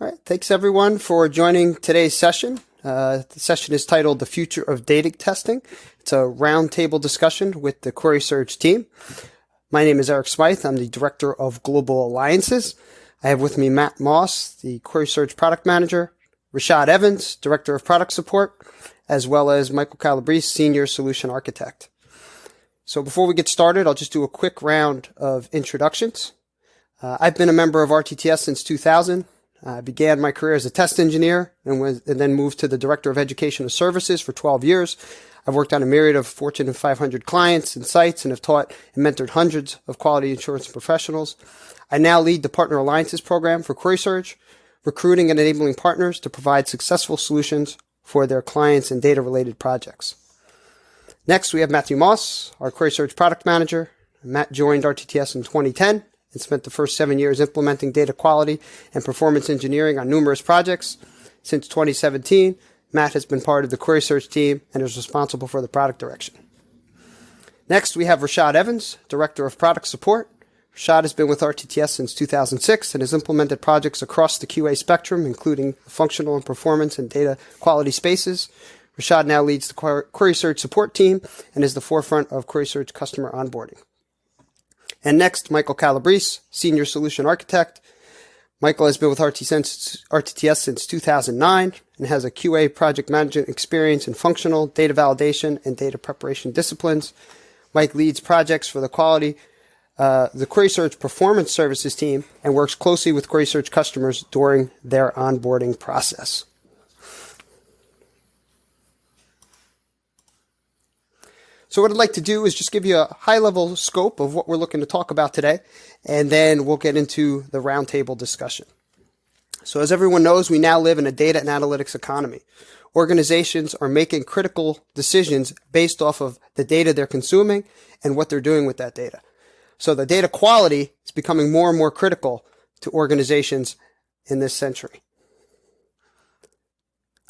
All right, thanks everyone for joining today's session. The session is titled The Future of Data Testing. It's a roundtable discussion with the QuerySurge team. My name is Eric Smyth. I'm the Director of Global Alliances. I have with me Matt Moss, the QuerySurge Product Manager, Rachaud Evans, Director of Product Support, as well as Michael Calabrese, Senior Solution Architect. So before we get started, I'll just do a quick round of introductions. I've been a member of RTTS since 2000. I began my career as a test engineer and then moved to the Director of Educational Services for 12 years. I've worked on a myriad of Fortune 500 clients and sites and have taught and mentored hundreds of quality assurance professionals. I now lead the Partner Alliances program for QuerySurge, recruiting and enabling partners to provide successful solutions for their clients and data-related projects. Next, we have Matthew Moss, our QuerySurge Product Manager. Matt joined RTTS in 2010. And spent the first 7 years implementing data quality and performance engineering on numerous projects. Since 2017, Matt has been part of the QuerySurge team and is responsible for the product direction. Next, we have Rachaud Evans, Director of Product Support. Rachaud has been with RTTS since 2006 and has implemented projects across the QA spectrum, including functional and performance and data quality spaces. Rachaud now leads the QuerySurge support team and is the forefront of QuerySurge customer onboarding. And next, Michael Calabrese, Senior Solution Architect. Michael has been with RTTS since 2009 and has a QA project management experience in functional, data validation, and data preparation disciplines. Mike leads projects for the QuerySurge Performance Services team and works closely with QuerySurge customers during their onboarding process. So what I'd like to do is just give you a high-level scope of what we're looking to talk about today, and then we'll get into the roundtable discussion. So as everyone knows, we now live in a data and analytics economy. Organizations are making critical decisions based off of the data they're consuming and what they're doing with that data. So the data quality is becoming more and more critical to organizations in this century.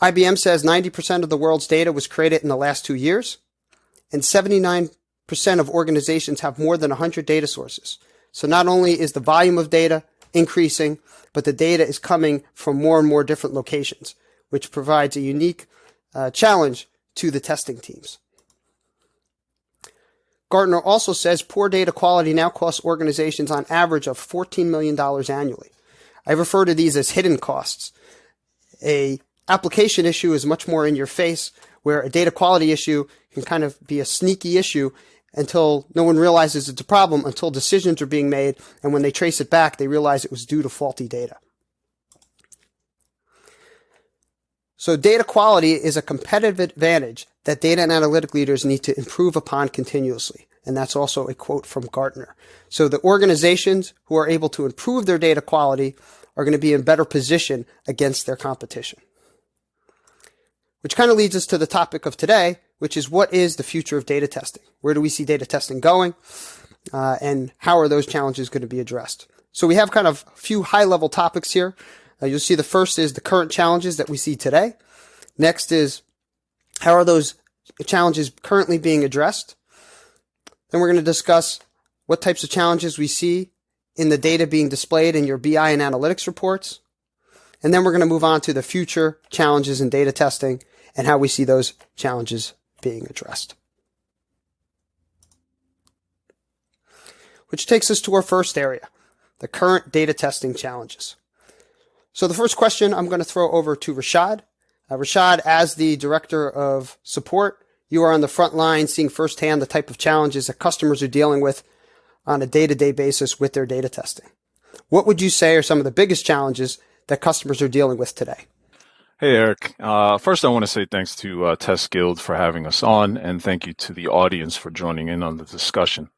IBM says 90% of the world's data was created in the last 2 years. And 79% of organizations have more than 100 data sources. So not only is the volume of data increasing, but the data is coming from more and more different locations, which provides a unique challenge to the testing teams. Gartner also says poor data quality now costs organizations on average of $14 million annually. I refer to these as hidden costs. An application issue is much more in your face, where a data quality issue can kind of be a sneaky issue until no one realizes it's a problem, until decisions are being made, and when they trace it back, they realize it was due to faulty data. So data quality is a competitive advantage that data and analytic leaders need to improve upon continuously. And that's also a quote from Gartner. So the organizations who are able to improve their data quality are going to be in better position against their competition. Which kind of leads us to the topic of today, which is what is the future of data testing? Where do we see data testing going? And how are those challenges going to be addressed? So we have kind of a few high-level topics here. You'll see the first is the current challenges that we see today. Next is how are those challenges currently being addressed? Then we're going to discuss what types of challenges we see in the data being displayed in your BI and analytics reports. And then we're going to move on to the future challenges in data testing and how we see those challenges being addressed. Which takes us to our first area, the current data testing challenges. So the first question I'm going to throw over to Rachaud. Rachaud, as the Director of Support, you are on the front line seeing firsthand the type of challenges that customers are dealing with on a day-to-day basis with their data testing. What would you say are some of the biggest challenges that customers are dealing with today? Hey, Eric. First, I want to say thanks to Test Guild for having us on, and thank you to the audience for joining in on the discussion.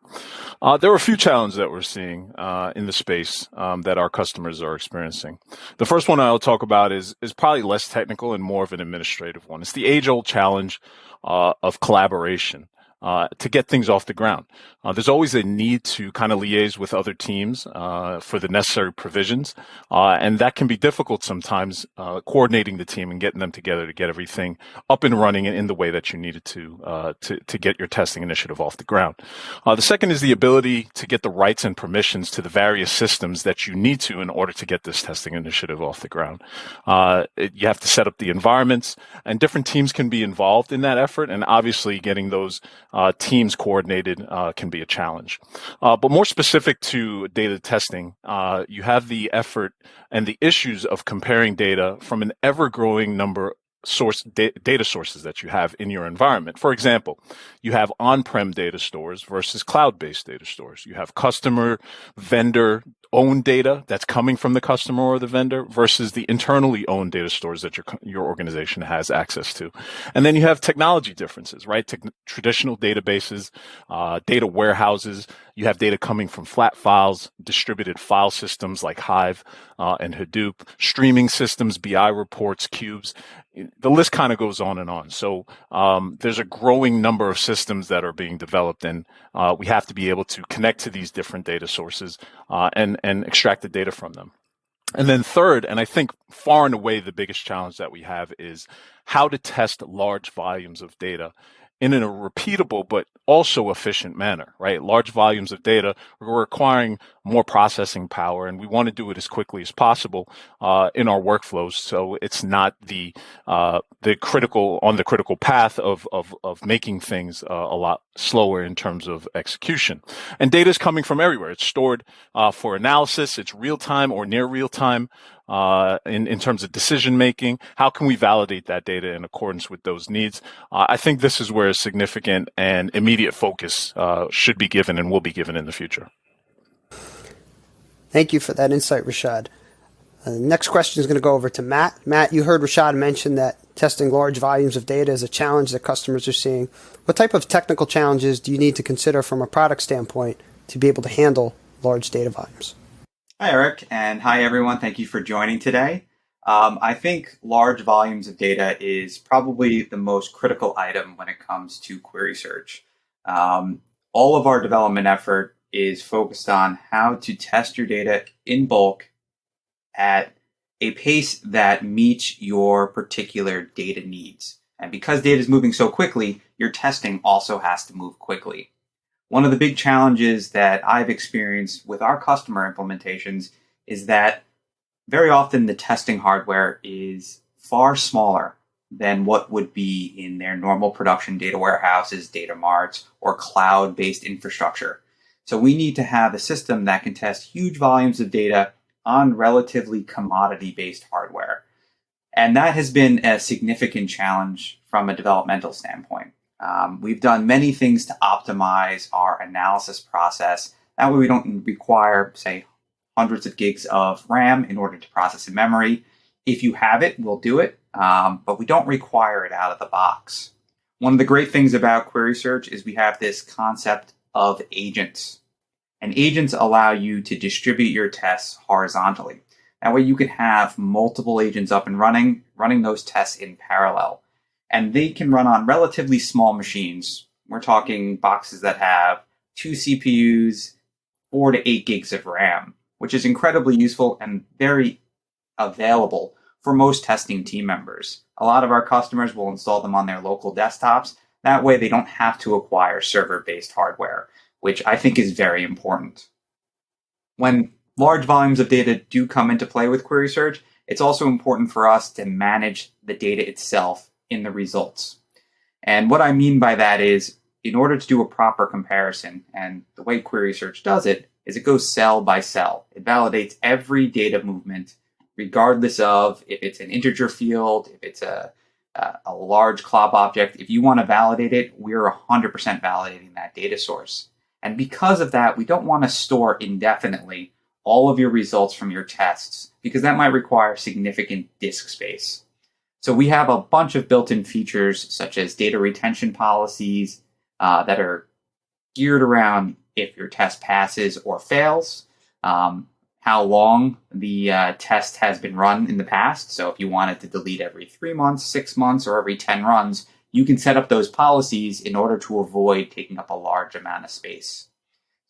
There are a few challenges that we're seeing in the space that our customers are experiencing. The first one I'll talk about is probably less technical and more of an administrative one. It's the age-old challenge of collaboration to get things off the ground. There's always a need to kind of liaise with other teams for the necessary provisions, and that can be difficult sometimes, coordinating the team and getting them together to get everything up and running in the way that you needed to get your testing initiative off the ground. The second is the ability to get the rights and permissions to the various systems that you need to in order to get this testing initiative off the ground. You have to set up the environments, and different teams can be involved in that effort, and obviously getting those teams coordinated can be a challenge. But more specific to data testing, you have the effort and the issues of comparing data from an ever-growing number data sources that you have in your environment. For example, you have on-prem data stores versus cloud-based data stores. You have customer, vendor owned data that's coming from the customer or the vendor versus the internally owned data stores that your organization has access to. And then you have technology differences, right? Traditional databases, data warehouses. You have data coming from flat files, distributed file systems like Hive and Hadoop, streaming systems, BI reports, cubes. The list kind of goes on and on. So there's a growing number of systems that are being developed, and we have to be able to connect to these different data sources and extract the data from them. And then third, and I think far and away the biggest challenge that we have, is how to test large volumes of data in a repeatable but also efficient manner, right? Large volumes of data are requiring more processing power, and we want to do it as quickly as possible in our workflows, so it's not the critical path of making things a lot slower in terms of execution. And data is coming from everywhere. It's stored for analysis. It's real time or near real time. In terms of decision making, how can we validate that data in accordance with those needs? I think this is where a significant and immediate focus should be given and will be given in the future. Thank you for that insight, Rachaud. Next question is going to go over to Matt. Matt, you heard Rachaud mention that testing large volumes of data is a challenge that customers are seeing. What type of technical challenges do you need to consider from a product standpoint to be able to handle large data volumes? Hi, Eric, and hi, everyone. Thank you for joining today. I think large volumes of data is probably the most critical item when it comes to QuerySurge. All of our development effort is focused on how to test your data in bulk at a pace that meets your particular data needs. And because data is moving so quickly, your testing also has to move quickly. One of the big challenges that I've experienced with our customer implementations is that very often the testing hardware is far smaller than what would be in their normal production data warehouses, data marts, or cloud-based infrastructure. So we need to have a system that can test huge volumes of data on relatively commodity-based hardware. And that has been a significant challenge from a developmental standpoint. We've done many things to optimize our analysis process. That way we don't require, say, hundreds of gigs of RAM in order to process in memory. If you have it, we'll do it, but we don't require it out of the box. One of the great things about QuerySurge is we have this concept of agents. And agents allow you to distribute your tests horizontally. That way you can have multiple agents up and running those tests in parallel. And they can run on relatively small machines. We're talking boxes that have 2 CPUs, 4 to 8 gigs of RAM, which is incredibly useful and very available for most testing team members. A lot of our customers will install them on their local desktops. That way they don't have to acquire server-based hardware, which I think is very important. When large volumes of data do come into play with QuerySurge, it's also important for us to manage the data itself in the results. And what I mean by that is, in order to do a proper comparison, and the way QuerySurge does it is it goes cell by cell. It validates every data movement, regardless of if it's an integer field, if it's a large CLOB object. If you want to validate it, we're 100% validating that data source. And because of that, we don't want to store indefinitely all of your results from your tests, because that might require significant disk space. So we have a bunch of built-in features, such as data retention policies that are geared around if your test passes or fails, how long the test has been run in the past. So if you wanted to delete every 3 months, 6 months, or every 10 runs, you can set up those policies in order to avoid taking up a large amount of space.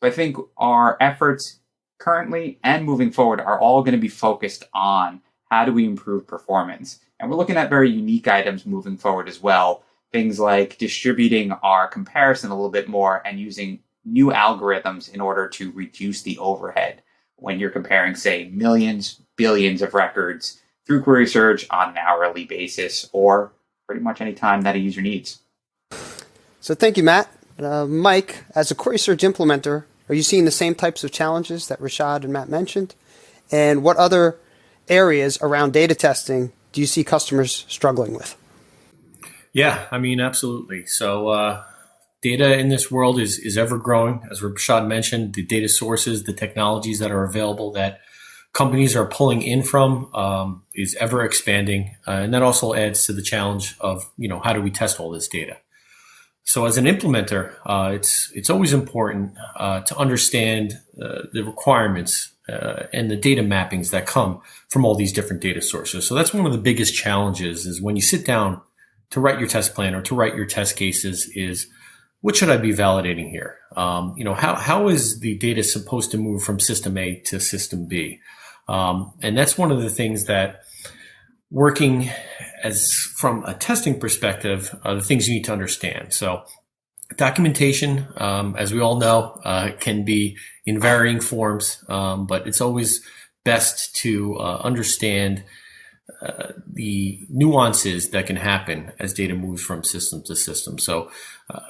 So I think our efforts currently and moving forward are all going to be focused on how do we improve performance. And we're looking at very unique items moving forward as well. Things like distributing our comparison a little bit more and using new algorithms in order to reduce the overhead when you're comparing, say, millions, billions of records through QuerySurge on an hourly basis or pretty much any time that a user needs. So thank you, Matt. Mike, as a QuerySurge implementer, are you seeing the same types of challenges that Rachaud and Matt mentioned? And what other areas around data testing do you see customers struggling with? Yeah, I mean, absolutely. So data in this world is ever growing. As Rachaud mentioned, the data sources, the technologies that are available that companies are pulling in from is ever expanding. And that also adds to the challenge of, how do we test all this data? So as an implementer, it's always important to understand the requirements and the data mappings that come from all these different data sources. So that's one of the biggest challenges is when you sit down to write your test plan or to write your test cases is, what should I be validating here? How is the data supposed to move from system A to system B? And that's one of the things that working as from a testing perspective, the things you need to understand. So documentation, as we all know, can be in varying forms, but it's always best to understand the nuances that can happen as data moves from system to system. So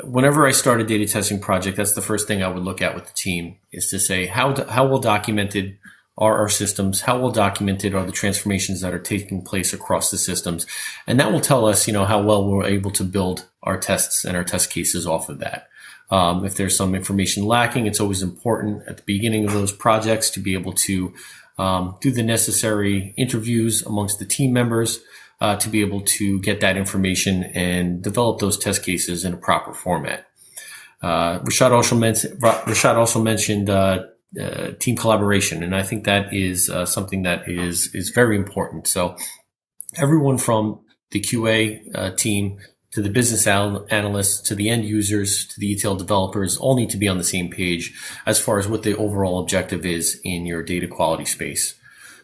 whenever I start a data testing project, that's the first thing I would look at with the team is to say, how well documented are our systems? How well documented are the transformations that are taking place across the systems? And that will tell us, how well we're able to build our tests and our test cases off of that. If there's some information lacking, it's always important at the beginning of those projects to be able to do the necessary interviews amongst the team members to be able to get that information and develop those test cases in a proper format. Rachaud also mentioned team collaboration, and I think that is something that is very important. So everyone from the QA team to the business analysts to the end users to the ETL developers all need to be on the same page as far as what the overall objective is in your data quality space.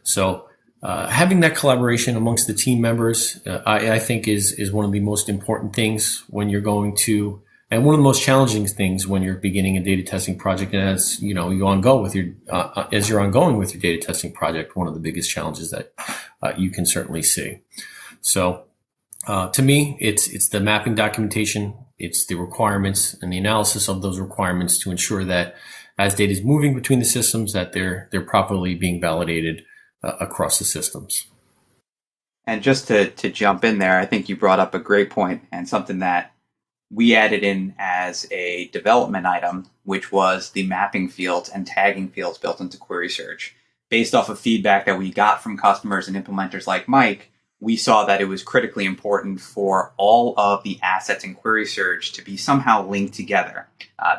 So having that collaboration amongst the team members, I think is one of the most important things when you're going to, and one of the most challenging things when you're beginning a data testing project. And as you're ongoing with your data testing project, one of the biggest challenges that you can certainly see. So to me, it's the mapping documentation, it's the requirements and the analysis of those requirements to ensure that as data is moving between the systems, that they're properly being validated across the systems. And just to jump in there, I think you brought up a great point and something that we added in as a development item, which was the mapping fields and tagging fields built into QuerySurge. Based off of feedback that we got from customers and implementers like Mike, we saw that it was critically important for all of the assets in QuerySurge to be somehow linked together.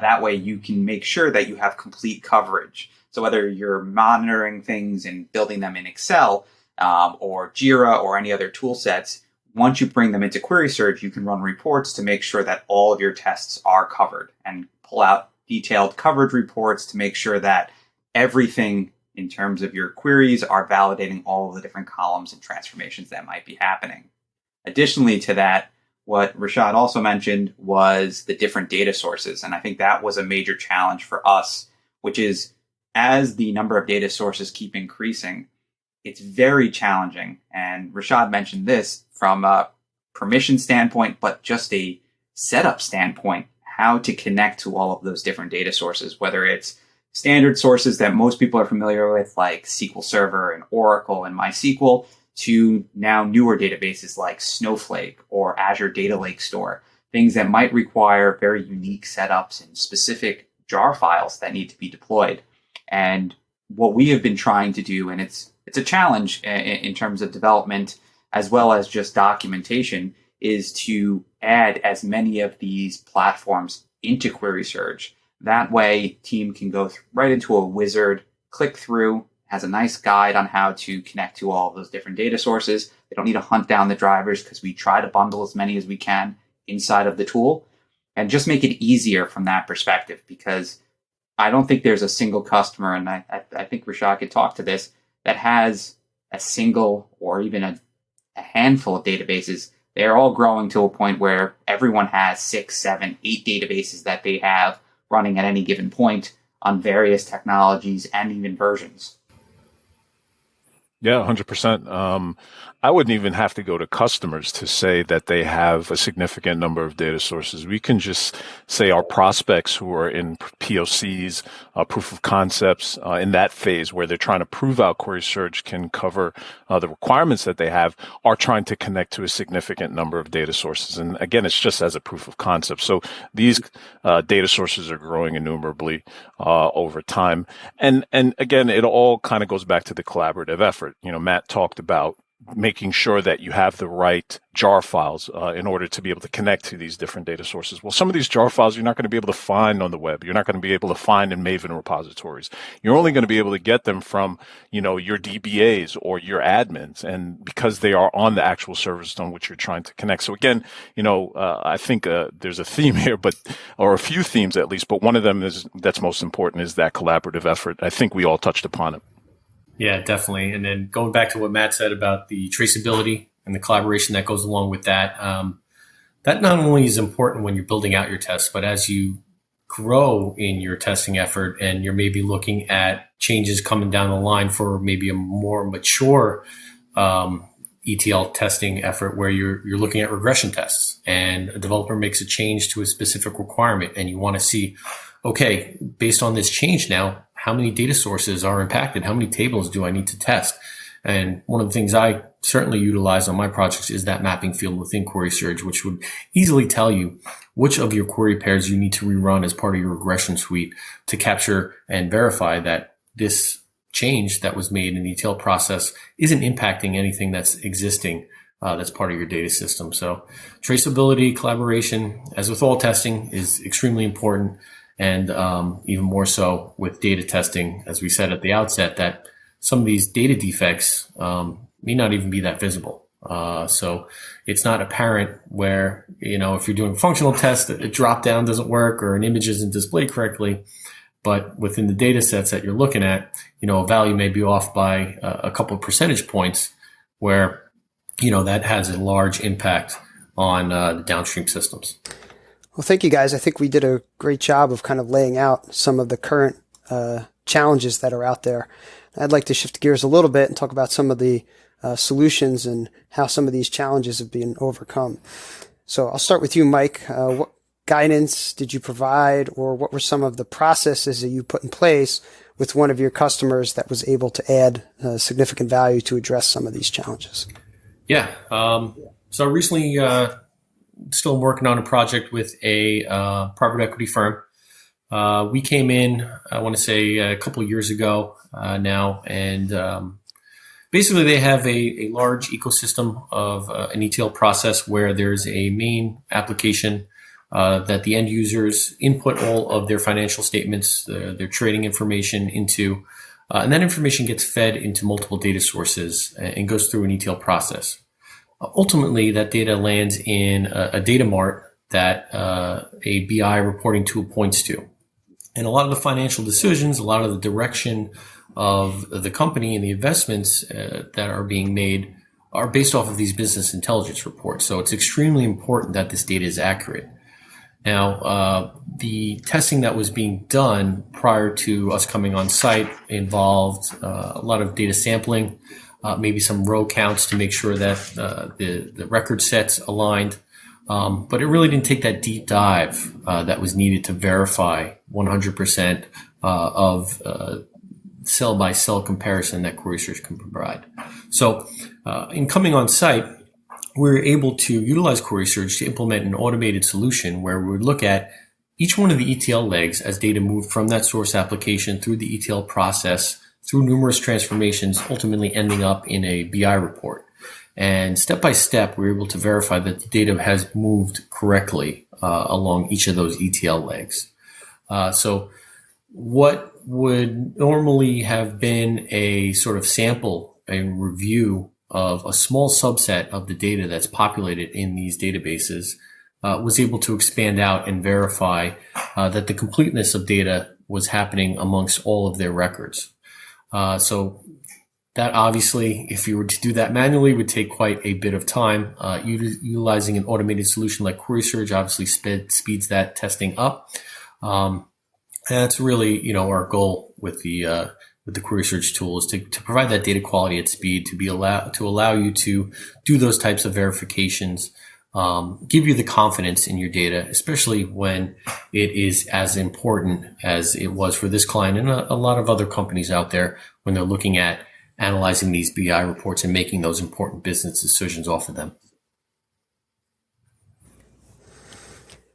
That way you can make sure that you have complete coverage. So whether you're monitoring things and building them in Excel or Jira or any other tool sets, once you bring them into QuerySurge, you can run reports to make sure that all of your tests are covered and pull out detailed coverage reports to make sure that everything in terms of your queries are validating all of the different columns and transformations that might be happening. Additionally to that, what Rachaud also mentioned was the different data sources. And I think that was a major challenge for us, which is as the number of data sources keep increasing, it's very challenging. And Rachaud mentioned this from a permission standpoint, but just a setup standpoint, how to connect to all of those different data sources, whether it's standard sources that most people are familiar with, like SQL Server and Oracle and MySQL, to now newer databases like Snowflake or Azure Data Lake Store, things that might require very unique setups and specific jar files that need to be deployed. And what we have been trying to do, and it's a challenge in terms of development as well as just documentation, is to add as many of these platforms into QuerySurge. That way, team can go right into a wizard, click through, has a nice guide on how to connect to all of those different data sources. They don't need to hunt down the drivers because we try to bundle as many as we can inside of the tool, and just make it easier from that perspective, because I don't think there's a single customer, and I think Rachaud could talk to this, that has a single or even a handful of databases. They're all growing to a point where everyone has 6, 7, 8 databases that they have running at any given point on various technologies and even versions. Yeah, 100%. I wouldn't even have to go to customers to say that they have a significant number of data sources. We can just say our prospects who are in POCs, proof of concepts, in that phase where they're trying to prove out QuerySurge can cover the requirements that they have, are trying to connect to a significant number of data sources. And again, it's just as a proof of concept. So these data sources are growing innumerably over time. And again, it all kind of goes back to the collaborative effort. Matt talked about making sure that you have the right jar files in order to be able to connect to these different data sources. Well, some of these jar files you're not going to be able to find on the web. You're not going to be able to find in Maven repositories. You're only going to be able to get them from, your DBAs or your admins, and because they are on the actual servers on which you're trying to connect. So again, I think there's a theme here, or a few themes at least, but one of them that's most important is that collaborative effort. I think we all touched upon it. Yeah, definitely. And then going back to what Matt said about the traceability and the collaboration that goes along with that, that not only is important when you're building out your tests, but as you grow in your testing effort and you're maybe looking at changes coming down the line for maybe a more mature ETL testing effort where you're looking at regression tests and a developer makes a change to a specific requirement and you want to see, okay, based on this change now, how many data sources are impacted? How many tables do I need to test? And one of the things I certainly utilize on my projects is that mapping field within QuerySurge, which would easily tell you which of your query pairs you need to rerun as part of your regression suite to capture and verify that this change that was made in the ETL process isn't impacting anything that's existing that's part of your data system. So traceability, collaboration, as with all testing, is extremely important. And even more so with data testing, as we said at the outset, that some of these data defects may not even be that visible. So it's not apparent where, if you're doing functional tests, a drop down doesn't work or an image isn't displayed correctly. But within the data sets that you're looking at, a value may be off by a couple of percentage points where, that has a large impact on the downstream systems. Well, thank you, guys. I think we did a great job of kind of laying out some of the current challenges that are out there. I'd like to shift gears a little bit and talk about some of the solutions and how some of these challenges have been overcome. So I'll start with you, Mike. What guidance did you provide, or what were some of the processes that you put in place with one of your customers that was able to add significant value to address some of these challenges? Yeah. So recently, still working on a project with a private equity firm. We came in, I want to say a couple of years ago now, and basically they have a large ecosystem of an ETL process where there's a main application that the end users input all of their financial statements, their trading information into, and that information gets fed into multiple data sources and goes through an ETL process. Ultimately, that data lands in a data mart that a BI reporting tool points to. And a lot of the financial decisions, a lot of the direction of the company and the investments that are being made are based off of these business intelligence reports. So it's extremely important that this data is accurate. Now, the testing that was being done prior to us coming on site involved a lot of data sampling, maybe some row counts to make sure that the record sets aligned. But it really didn't take that deep dive that was needed to verify 100% of cell-by-cell comparison that QuerySurge can provide. So in coming on site, we were able to utilize QuerySurge to implement an automated solution where we would look at each one of the ETL legs as data moved from that source application through the ETL process, through numerous transformations, ultimately ending up in a BI report. And step by step, we were able to verify that the data has moved correctly along each of those ETL legs. So what would normally have been a sort of sample and review of a small subset of the data that's populated in these databases was able to expand out and verify that the completeness of data was happening amongst all of their records. So that obviously, if you were to do that manually, would take quite a bit of time. Utilizing an automated solution like QuerySurge obviously speeds that testing up. And that's really, our goal with the QuerySurge tool is to provide that data quality at speed, to allow you to do those types of verifications, give you the confidence in your data, especially when it is as important as it was for this client and a lot of other companies out there when they're looking at analyzing these BI reports and making those important business decisions off of them.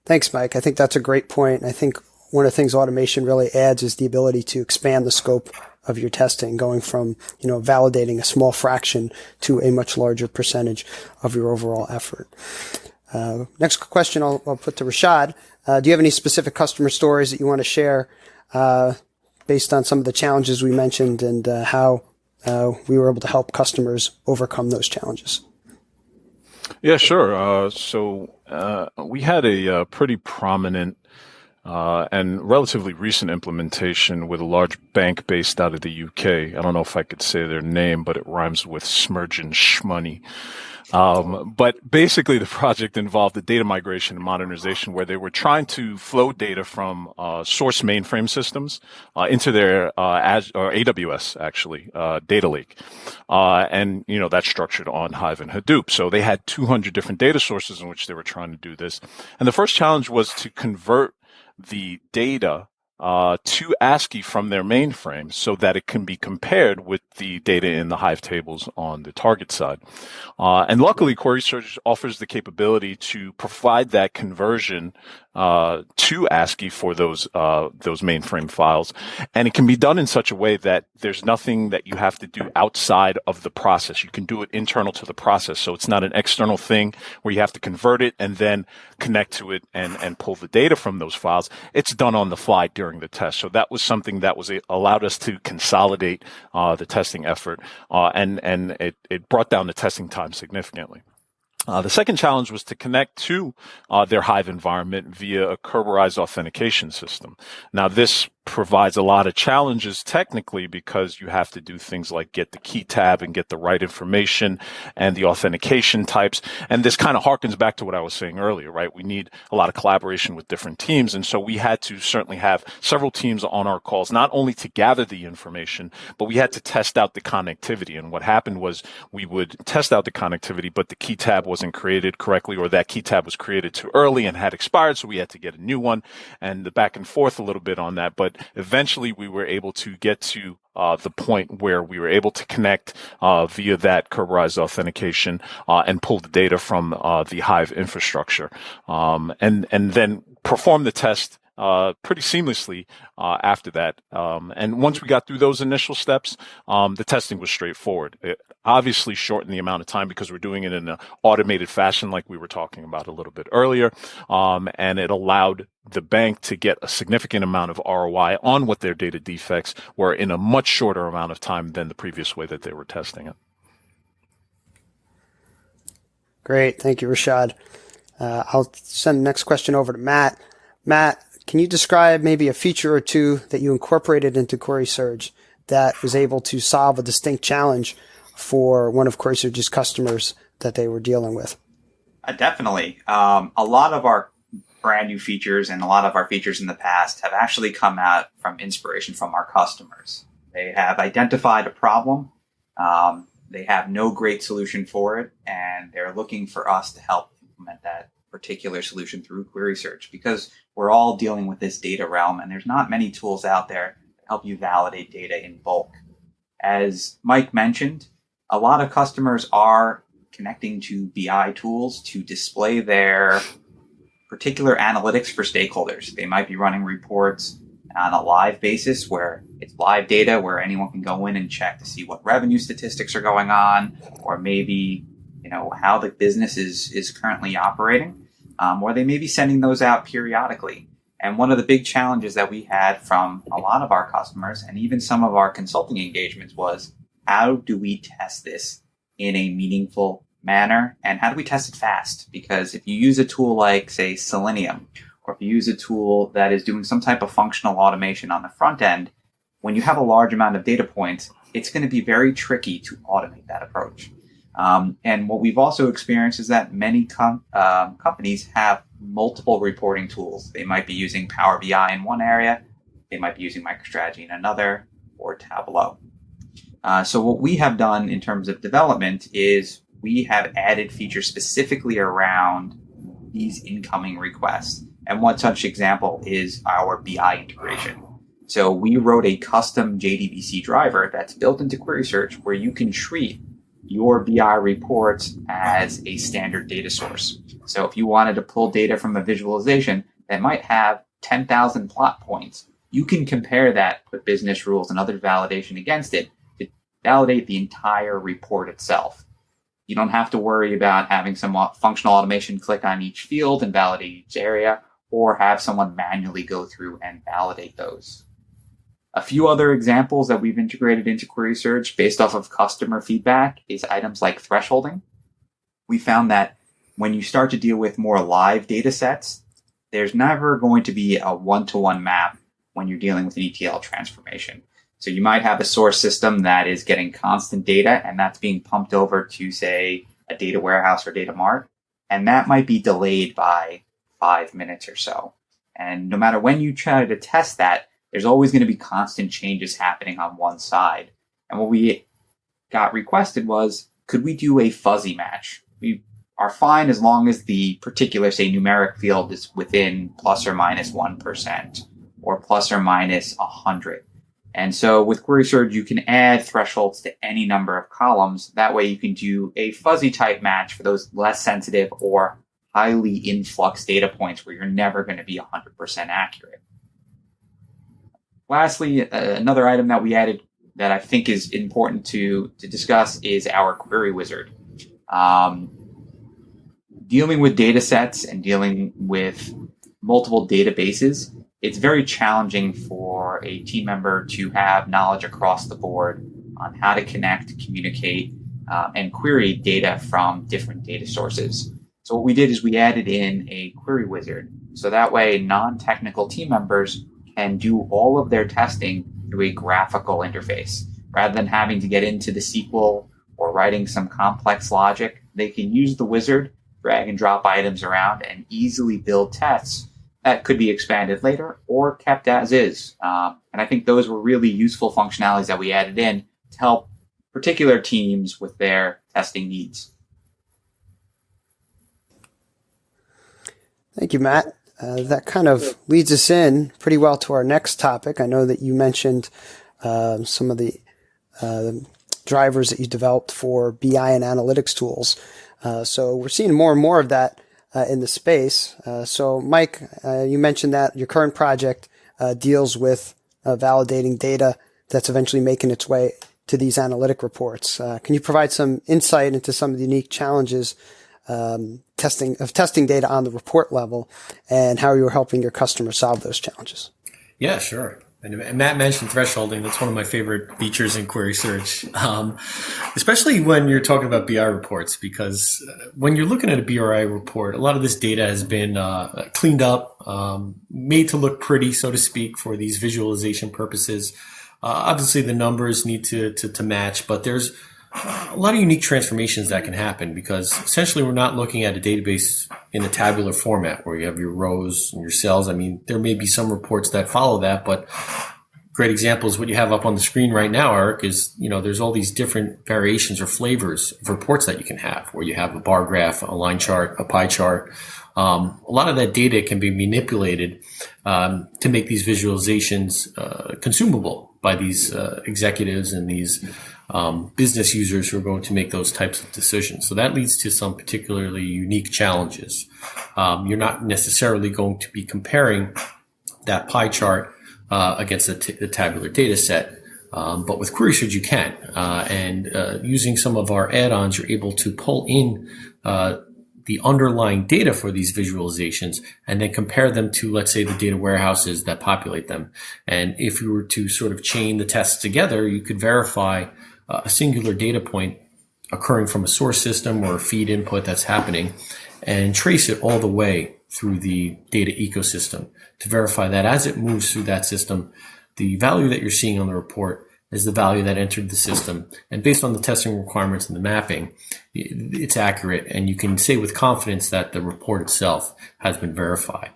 Thanks, Mike. I think that's a great point. I think one of the things automation really adds is the ability to expand the scope of your testing, going from, validating a small fraction to a much larger percentage of your overall effort. Next question I'll put to Rachaud. Do you have any specific customer stories that you want to share based on some of the challenges we mentioned and how we were able to help customers overcome those challenges? Yeah, sure. So we had a pretty prominent and relatively recent implementation with a large bank based out of the UK. I don't know if I could say their name, but it rhymes with Smurgeon Shmoney. But basically the project involved a data migration and modernization where they were trying to flow data from source mainframe systems into their AWS actually data lake, and that's structured on Hive and Hadoop. So they had 200 different data sources in which they were trying to do this, and the first challenge was to convert the data to ASCII from their mainframe so that it can be compared with the data in the Hive tables on the target side. And luckily, QuerySurge offers the capability to provide that conversion to ASCII for those mainframe files. And it can be done in such a way that there's nothing that you have to do outside of the process. You can do it internal to the process. So it's not an external thing where you have to convert it and then connect to it and pull the data from those files. It's done on the fly during the test. So that was something that allowed us to consolidate the testing effort, and it brought down the testing time significantly. The second challenge was to connect to their Hive environment via a Calabrese authentication system. Now, this provides a lot of challenges technically because you have to do things like get the key tab and get the right information and the authentication types. And this kind of harkens back to what I was saying earlier, right? We need a lot of collaboration with different teams. And so we had to certainly have several teams on our calls, not only to gather the information, but we had to test out the connectivity. And what happened was we would test out the connectivity, but the key tab wasn't created correctly, or that key tab was created too early and had expired. So we had to get a new one, and the back and forth a little bit on that. But eventually we were able to get to the point where we were able to connect via that Calabrese authentication and pull the data from the Hive infrastructure, and then perform the test pretty seamlessly after that. And once we got through those initial steps, the testing was straightforward. It obviously shortened the amount of time because we're doing it in an automated fashion like we were talking about a little bit earlier. And it allowed the bank to get a significant amount of ROI on what their data defects were in a much shorter amount of time than the previous way that they were testing it. Great. Thank you, Rachaud. I'll send the next question over to Matt. Matt, can you describe maybe a feature or two that you incorporated into QuerySurge that was able to solve a distinct challenge for one of QuerySurge's customers that they were dealing with? Definitely. A lot of our brand new features and a lot of our features in the past have actually come out from inspiration from our customers. They have identified a problem. They have no great solution for it, and they're looking for us to help implement that particular solution through QuerySurge, because we're all dealing with this data realm, and there's not many tools out there that help you validate data in bulk. As Mike mentioned, a lot of customers are connecting to BI tools to display their particular analytics for stakeholders. They might be running reports on a live basis where it's live data where anyone can go in and check to see what revenue statistics are going on, or maybe how the business is currently operating, or they may be sending those out periodically. And one of the big challenges that we had from a lot of our customers and even some of our consulting engagements was, how do we test this in a meaningful manner, and how do we test it fast? Because if you use a tool like, say, Selenium, or if you use a tool that is doing some type of functional automation on the front end, when you have a large amount of data points, it's going to be very tricky to automate that approach. And what we've also experienced is that many companies have multiple reporting tools. They might be using Power BI in one area, they might be using MicroStrategy in another, or Tableau. So what we have done in terms of development is we have added features specifically around these incoming requests. And one such example is our BI integration. So we wrote a custom JDBC driver that's built into QuerySurge where you can treat your BI reports as a standard data source. So if you wanted to pull data from a visualization that might have 10,000 plot points, you can compare that with business rules and other validation against it to validate the entire report itself. You don't have to worry about having some functional automation click on each field and validate each area, or have someone manually go through and validate those. A few other examples that we've integrated into QuerySurge based off of customer feedback is items like thresholding. We found that when you start to deal with more live data sets, there's never going to be a one-to-one map when you're dealing with an ETL transformation. So you might have a source system that is getting constant data, and that's being pumped over to, say, a data warehouse or data mart, and that might be delayed by 5 minutes or so. And no matter when you try to test that, there's always going to be constant changes happening on one side. And what we got requested was, could we do a fuzzy match? We are fine as long as the particular, say, numeric field is within plus or minus 1% or plus or minus 100. And so with QuerySurge, you can add thresholds to any number of columns. That way you can do a fuzzy type match for those less sensitive or highly influx data points where you're never going to be 100% accurate. Lastly, another item that we added that I think is important to discuss is our query wizard. Dealing with data sets and dealing with multiple databases, it's very challenging for a team member to have knowledge across the board on how to connect, communicate, and query data from different data sources. So what we did is we added in a query wizard. So that way non-technical team members can do all of their testing through a graphical interface. Rather than having to get into the SQL or writing some complex logic, they can use the wizard, drag and drop items around, and easily build tests that could be expanded later or kept as is. And I think those were really useful functionalities that we added in to help particular teams with their testing needs. Thank you, Matt. That kind of leads us in pretty well to our next topic. I know that you mentioned some of the drivers that you developed for BI and analytics tools. So we're seeing more and more of that in the space. So Mike, you mentioned that your current project deals with validating data that's eventually making its way to these analytic reports. Can you provide some insight into some of the unique challenges testing data on the report level and how you're helping your customers solve those challenges? Yeah, sure. And Matt mentioned thresholding. That's one of my favorite features in QuerySurge, especially when you're talking about BI reports, because when you're looking at a BI report, a lot of this data has been cleaned up, made to look pretty, so to speak, for these visualization purposes. Obviously, the numbers need to match, but there's a lot of unique transformations that can happen because essentially we're not looking at a database in a tabular format where you have your rows and your cells. I mean, there may be some reports that follow that, but great example is what you have up on the screen right now, Eric, is, there's all these different variations or flavors of reports that you can have where you have a bar graph, a line chart, a pie chart. A lot of that data can be manipulated to make these visualizations consumable by these executives and these business users who are going to make those types of decisions. So that leads to some particularly unique challenges. You're not necessarily going to be comparing that pie chart against a tabular data set. But with QuerySurge, you can. And using some of our add-ons, you're able to pull in the underlying data for these visualizations and then compare them to, let's say, the data warehouses that populate them. And if you were to sort of chain the tests together, you could verify a singular data point occurring from a source system or a feed input that's happening, and trace it all the way through the data ecosystem to verify that as it moves through that system, the value that you're seeing on the report is the value that entered the system. And based on the testing requirements and the mapping, it's accurate, and you can say with confidence that the report itself has been verified.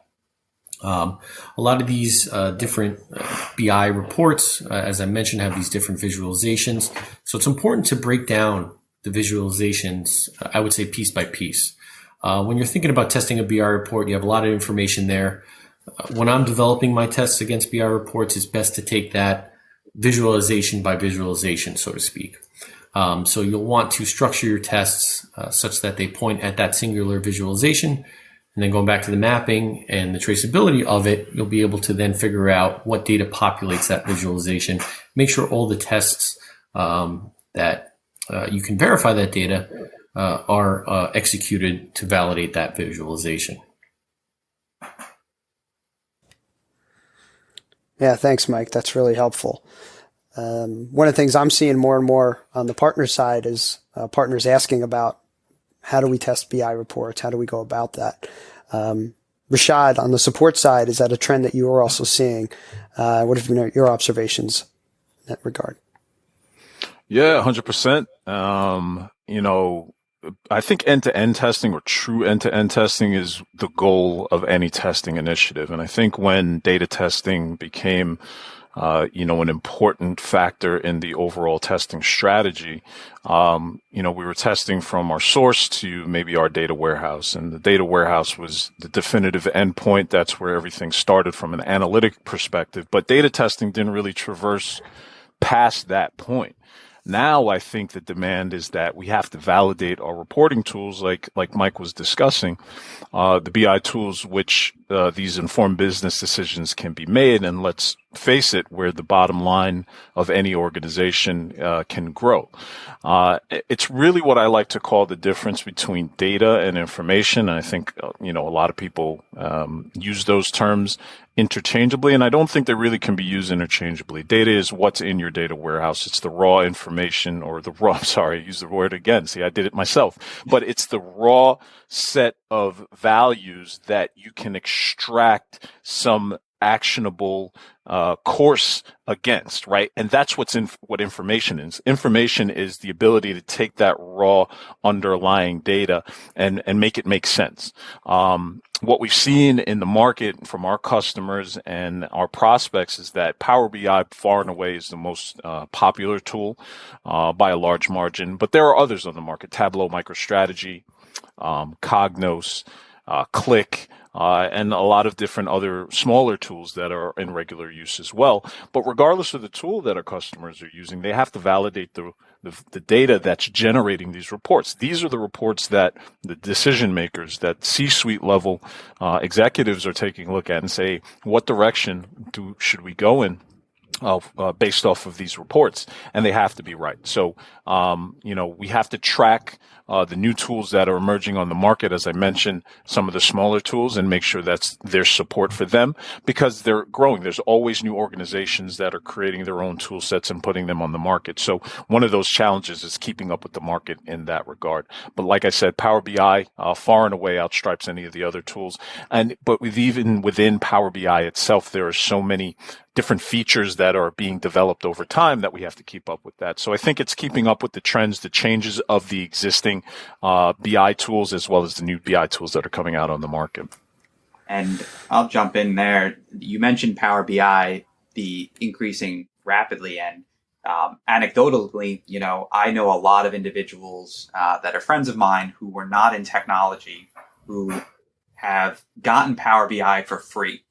A lot of these different BI reports, as I mentioned, have these different visualizations. So it's important to break down the visualizations, I would say piece by piece. When you're thinking about testing a BI report, you have a lot of information there. When I'm developing my tests against BI reports, it's best to take that visualization by visualization, so to speak. So you'll want to structure your tests such that they point at that singular visualization. And then going back to the mapping and the traceability of it, you'll be able to then figure out what data populates that visualization. Make sure all the tests that you can verify that data are executed to validate that visualization. Yeah, thanks, Mike. That's really helpful. One of the things I'm seeing more and more on the partner side is partners asking about how do we test BI reports? How do we go about that? Rachaud, on the support side, is that a trend that you are also seeing? What have been your observations in that regard? Yeah, 100%. I think end-to-end testing or true end-to-end testing is the goal of any testing initiative. And I think when data testing became an important factor in the overall testing strategy. We were testing from our source to maybe our data warehouse, and the data warehouse was the definitive endpoint. That's where everything started from an analytic perspective, but data testing didn't really traverse past that point. Now I think the demand is that we have to validate our reporting tools like Mike was discussing, the BI tools which these informed business decisions can be made. And let's face it, where the bottom line of any organization can grow. It's really what I like to call the difference between data and information. And I think, a lot of people use those terms interchangeably, and I don't think they really can be used interchangeably. Data is what's in your data warehouse. It's the raw information, or I use the word again. See, I did it myself. But it's the raw set of values that you can extract some actionable course against, right? And that's what information is. Information is the ability to take that raw underlying data and make it make sense. What we've seen in the market from our customers and our prospects is that Power BI far and away is the most popular tool by a large margin, but there are others on the market: Tableau, MicroStrategy, Cognos, Click, and a lot of different other smaller tools that are in regular use as well. But regardless of the tool that our customers are using, they have to validate the data that's generating these reports. These are the reports that the decision makers, that C-suite level executives are taking a look at and say, what direction should we go in? Based off of these reports, and they have to be right. So, we have to track the new tools that are emerging on the market, as I mentioned, some of the smaller tools, and make sure that's there's support for them, because they're growing. There's always new organizations that are creating their own tool sets and putting them on the market. So one of those challenges is keeping up with the market in that regard. But like I said, Power BI far and away outstripes any of the other tools. But even within Power BI itself, there are so many different features that are being developed over time that we have to keep up with that. So I think it's keeping up with the trends, the changes of the existing BI tools, as well as the new BI tools that are coming out on the market. And I'll jump in there. You mentioned Power BI, the increasing rapidly, and anecdotally, I know a lot of individuals that are friends of mine who were not in technology, who have gotten Power BI for free.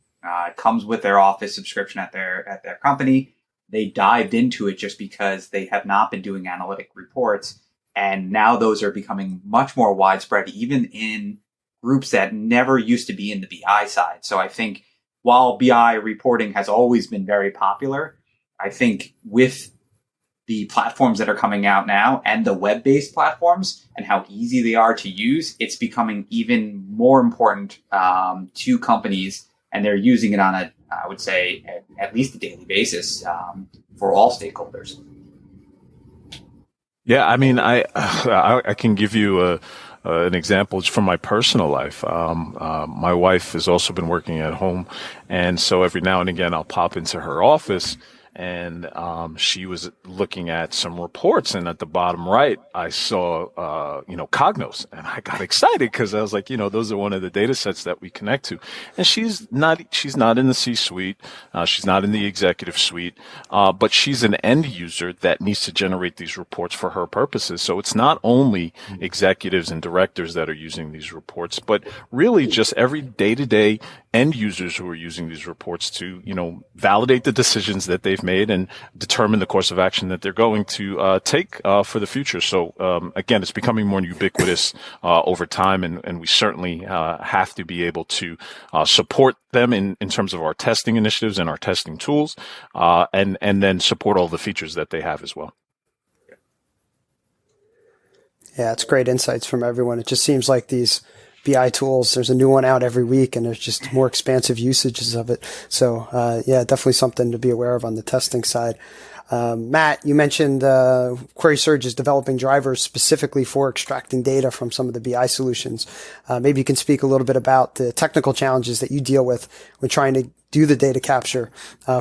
It comes with their Office subscription at their company. They dived into it just because they have not been doing analytic reports. And now those are becoming much more widespread, even in groups that never used to be in the BI side. So I think while BI reporting has always been very popular, I think with the platforms that are coming out now and the web-based platforms and how easy they are to use, it's becoming even more important to companies. And they're using it on I would say, at least a daily basis for all stakeholders. Yeah, I mean, I can give you an example from my personal life. My wife has also been working at home, and so every now and again I'll pop into her office, and she was looking at some reports, and at the bottom right I saw Cognos, and I got excited because I was like, those are one of the data sets that we connect to, and she's not in the C-suite, she's not in the executive suite, but she's an end user that needs to generate these reports for her purposes. So it's not only executives and directors that are using these reports, but really just every day-to-day end users who are using these reports to, validate the decisions that they've made and determine the course of action that they're going to take for the future. So again, it's becoming more ubiquitous over time, and we certainly have to be able to support them in terms of our testing initiatives and our testing tools, and then support all the features that they have as well. Yeah, it's great insights from everyone. It just seems like these BI tools, there's a new one out every week, and there's just more expansive usages of it. So, yeah, definitely something to be aware of on the testing side. Matt, you mentioned QuerySurge is developing drivers specifically for extracting data from some of the BI solutions. Maybe you can speak a little bit about the technical challenges that you deal with when trying to do the data capture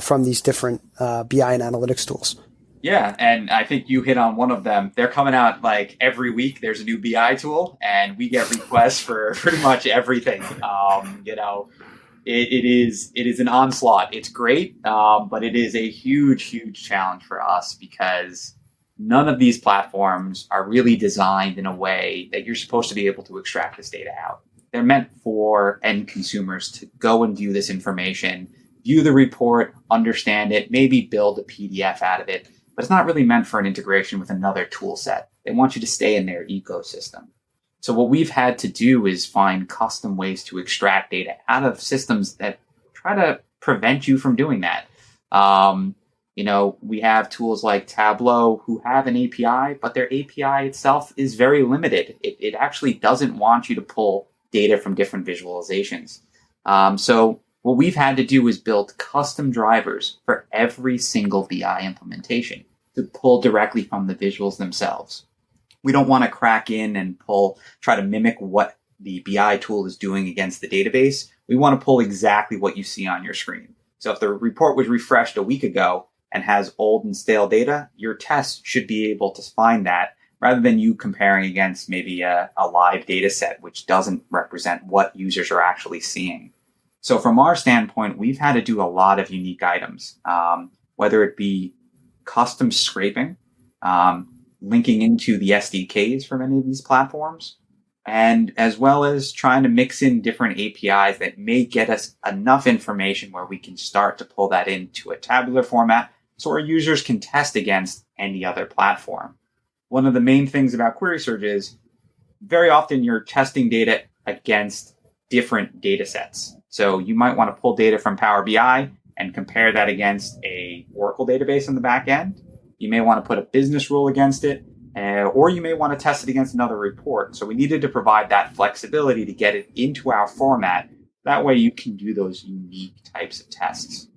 from these different BI and analytics tools. Yeah, and I think you hit on one of them. They're coming out like every week. There's a new BI tool, and we get requests for pretty much everything. It is an onslaught. It's great, but it is a huge challenge for us because none of these platforms are really designed in a way that you're supposed to be able to extract this data out. They're meant for end consumers to go and view this information, view the report, understand it, maybe build a PDF out of it. But it's not really meant for an integration with another tool set. They want you to stay in their ecosystem. So what we've had to do is find custom ways to extract data out of systems that try to prevent you from doing that. We have tools like Tableau who have an API, but their API itself is very limited. It actually doesn't want you to pull data from different visualizations. So what we've had to do is build custom drivers for every single BI implementation to pull directly from the visuals themselves. We don't want to crack in and try to mimic what the BI tool is doing against the database. We want to pull exactly what you see on your screen. So if the report was refreshed a week ago and has old and stale data, your test should be able to find that rather than you comparing against maybe a live data set, which doesn't represent what users are actually seeing. So from our standpoint, we've had to do a lot of unique items, whether it be custom scraping, linking into the SDKs for many of these platforms, and as well as trying to mix in different APIs that may get us enough information where we can start to pull that into a tabular format so our users can test against any other platform. One of the main things about QuerySurge is very often you're testing data against different data sets. So you might want to pull data from Power BI and compare that against a Oracle database on the back end. You may want to put a business rule against it, or you may want to test it against another report. So we needed to provide that flexibility to get it into our format. That way you can do those unique types of tests.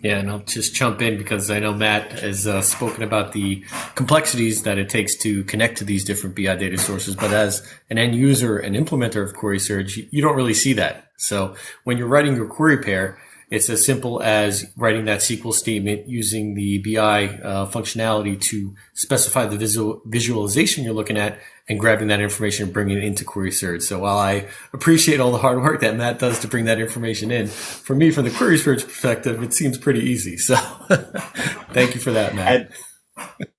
Yeah, and I'll just jump in because I know Matt has spoken about the complexities that it takes to connect to these different BI data sources. But as an end user and implementer of QuerySurge, you don't really see that. So when you're writing your query pair, it's as simple as writing that SQL statement using the BI functionality to specify the visualization you're looking at and grabbing that information and bringing it into QuerySurge. So while I appreciate all the hard work that Matt does to bring that information in, for me, from the QuerySurge perspective, it seems pretty easy. So thank you for that, Matt.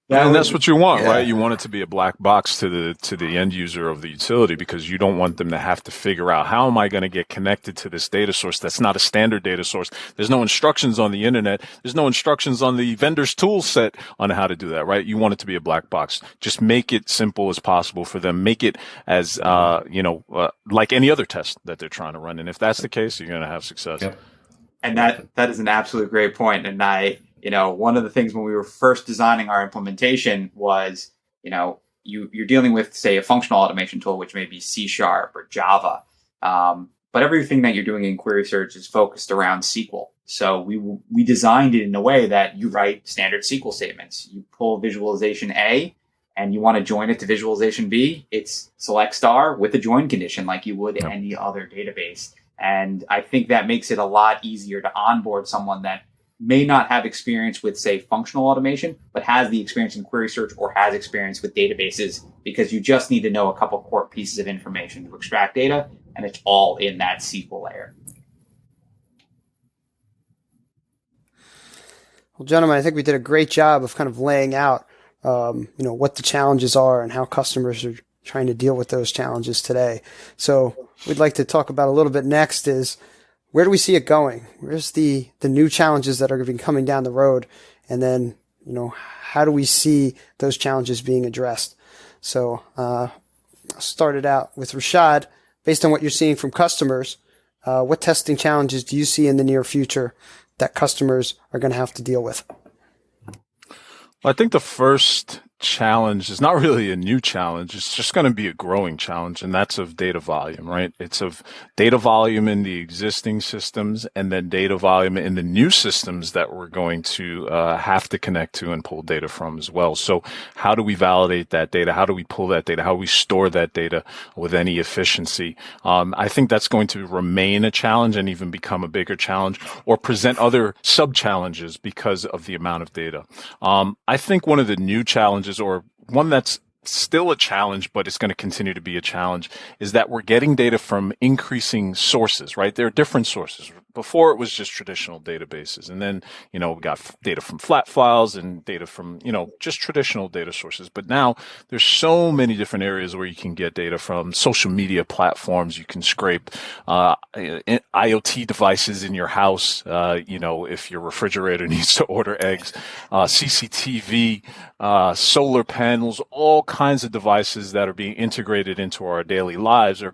And that's what you want, right? You want it to be a black box to the end user of the utility, because you don't want them to have to figure out, how am I going to get connected to this data source that's not a standard data source? There's no instructions on the internet. There's no instructions on the vendor's tool set on how to do that, right? You want it to be a black box. Just make it simple as possible for them. Make it as, like any other test that they're trying to run. And if that's the case, you're going to have success. Yep. And that is an absolute great point. And one of the things when we were first designing our implementation was, you're dealing with, say, a functional automation tool, which may be C# or Java. but everything that you're doing in QuerySurge is focused around SQL. So we designed it in a way that you write standard SQL statements. You pull visualization A and you want to join it to visualization B, it's select star with a join condition like you would any other database. And I think that makes it a lot easier to onboard someone that may not have experience with, say, functional automation, but has the experience in QuerySurge or has experience with databases, because you just need to know a couple core pieces of information to extract data, and it's all in that SQL layer. Well, gentlemen, I think we did a great job of kind of laying out, what the challenges are and how customers are trying to deal with those challenges today. So we'd like to talk about a little bit next is, where do we see it going? Where's the new challenges that are going to be coming down the road? And then, how do we see those challenges being addressed? So I'll start it out with Rachaud. Based on what you're seeing from customers, what testing challenges do you see in the near future that customers are going to have to deal with? Well, I think the first challenge is not really a new challenge. It's just going to be a growing challenge, and that's of data volume, right? It's of data volume in the existing systems and then data volume in the new systems that we're going to have to connect to and pull data from as well. So how do we validate that data? How do we pull that data? How do we store that data with any efficiency? I think that's going to remain a challenge and even become a bigger challenge or present other sub-challenges because of the amount of data. I think one of the new challenges, or one that's still a challenge, but it's going to continue to be a challenge, is that we're getting data from increasing sources, right? There are different sources. Before it was just traditional databases. And then, we got data from flat files and data from, just traditional data sources. But now there's so many different areas where you can get data from. Social media platforms. You can scrape IoT devices in your house, if your refrigerator needs to order eggs, CCTV, solar panels, all kinds of devices that are being integrated into our daily lives are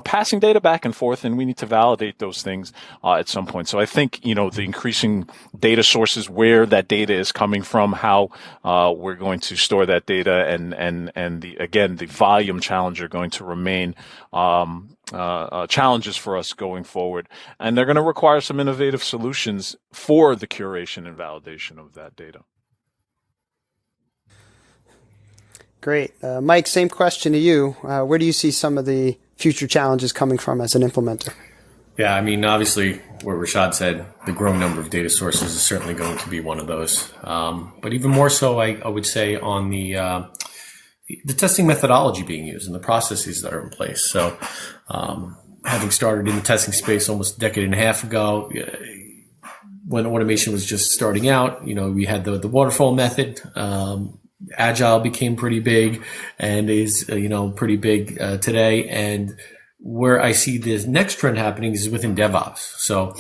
passing data back and forth, and we need to validate those things at some point. So I think, the increasing data sources, where that data is coming from, how we're going to store that data, and the volume challenge are going to remain challenges for us going forward. And they're going to require some innovative solutions for the curation and validation of that data. Great. Mike, same question to you. Where do you see some of the future challenges coming from as an implementer? Yeah, obviously, what Rachaud said, the growing number of data sources is certainly going to be one of those. But even more so, I would say, on the testing methodology being used and the processes that are in place. So having started in the testing space almost a decade and a half ago, when automation was just starting out, we had the waterfall method. Agile became pretty big and is, pretty big today. And where I see this next trend happening is within DevOps. So,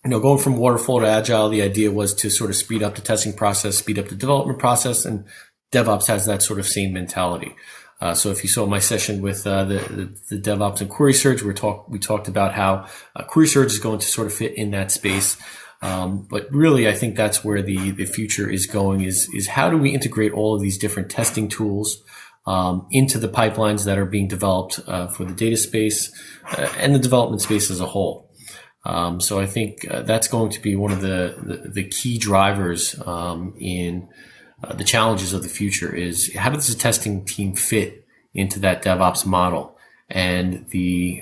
going from waterfall to agile, the idea was to sort of speed up the testing process, speed up the development process, and DevOps has that sort of same mentality. So if you saw my session with the DevOps and QuerySurge, we talked about how QuerySurge is going to sort of fit in that space. But really, I think that's where the future is going, is how do we integrate all of these different testing tools into the pipelines that are being developed for the data space and the development space as a whole. So I think that's going to be one of the key drivers in the challenges of the future, is how does the testing team fit into that DevOps model? And the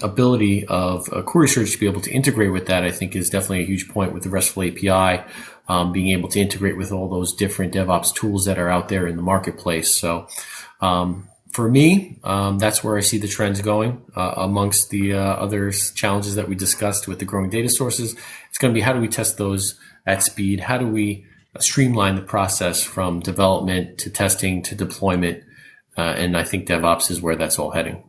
ability of QuerySurge to be able to integrate with that, I think, is definitely a huge point with the RESTful API, being able to integrate with all those different DevOps tools that are out there in the marketplace. So for me, that's where I see the trends going. Amongst the other challenges that we discussed with the growing data sources, it's going to be, how do we test those at speed? How do we streamline the process from development to testing to deployment? And I think DevOps is where that's all heading.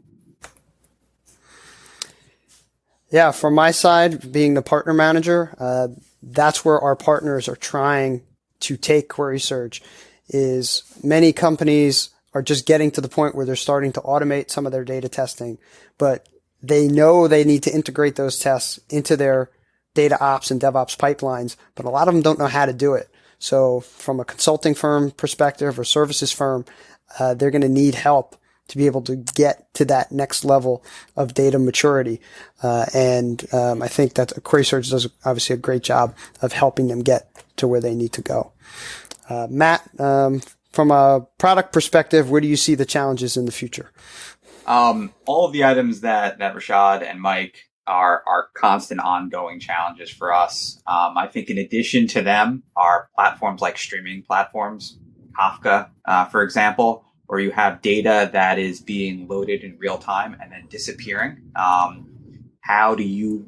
Yeah, from my side, being the partner manager, that's where our partners are trying to take QuerySurge. Is many companies are just getting to the point where they're starting to automate some of their data testing, but they know they need to integrate those tests into their data ops and DevOps pipelines, but a lot of them don't know how to do it. So from a consulting firm perspective or services firm, they're going to need help to be able to get to that next level of data maturity. I think that QuerySurge does obviously a great job of helping them get to where they need to go. Matt, from a product perspective, where do you see the challenges in the future? All of the items that Rachaud and Mike are constant ongoing challenges for us. I think in addition to them are platforms like streaming platforms, Kafka, for example, where you have data that is being loaded in real time and then disappearing. How do you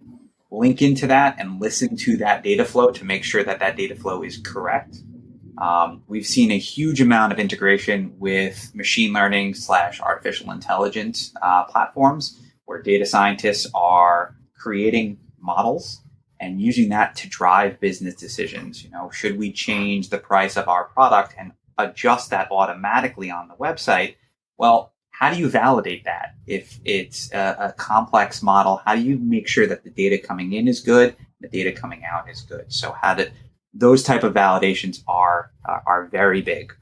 link into that and listen to that data flow to make sure that that data flow is correct? We've seen a huge amount of integration with machine learning / artificial intelligence platforms where data scientists are creating models and using that to drive business decisions. Should we change the price of our product and adjust that automatically on the website? Well, how do you validate that? If it's a complex model, how do you make sure that the data coming in is good, the data coming out is good? So those type of validations are very big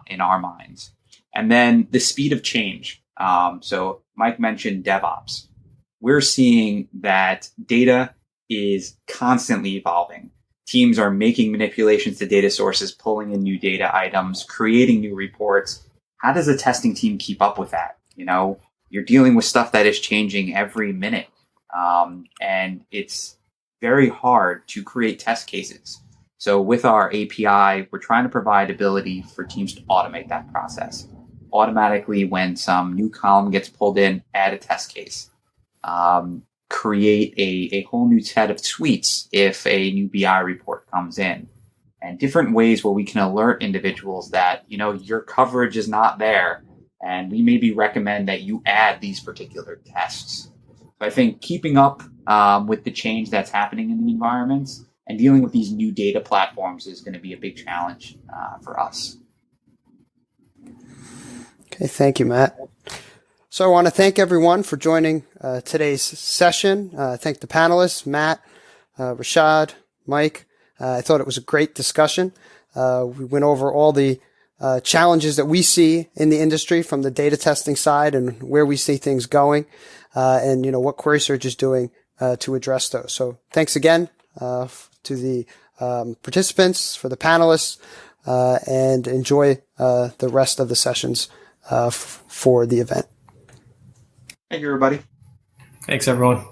in our minds. And then the speed of change. So Mike mentioned DevOps. We're seeing that data is constantly evolving. Teams are making manipulations to data sources, pulling in new data items, creating new reports. How does a testing team keep up with that? You're dealing with stuff that is changing every minute. And it's very hard to create test cases. So with our API, we're trying to provide ability for teams to automate that process. Automatically, when some new column gets pulled in, add a test case. Create a whole new set of tweets if a new BI report comes in. And different ways where we can alert individuals that, your coverage is not there, and we maybe recommend that you add these particular tests. So I think keeping up with the change that's happening in the environments and dealing with these new data platforms is going to be a big challenge for us. Okay, thank you, Matt. So I want to thank everyone for joining today's session. Thank the panelists, Matt, Rachaud, Mike. I thought it was a great discussion. We went over all the challenges that we see in the industry from the data testing side and where we see things going, and what QuerySurge is doing to address those. So thanks again to the participants, for the panelists, and enjoy the rest of the sessions for the event. Thank you, everybody. Thanks, everyone.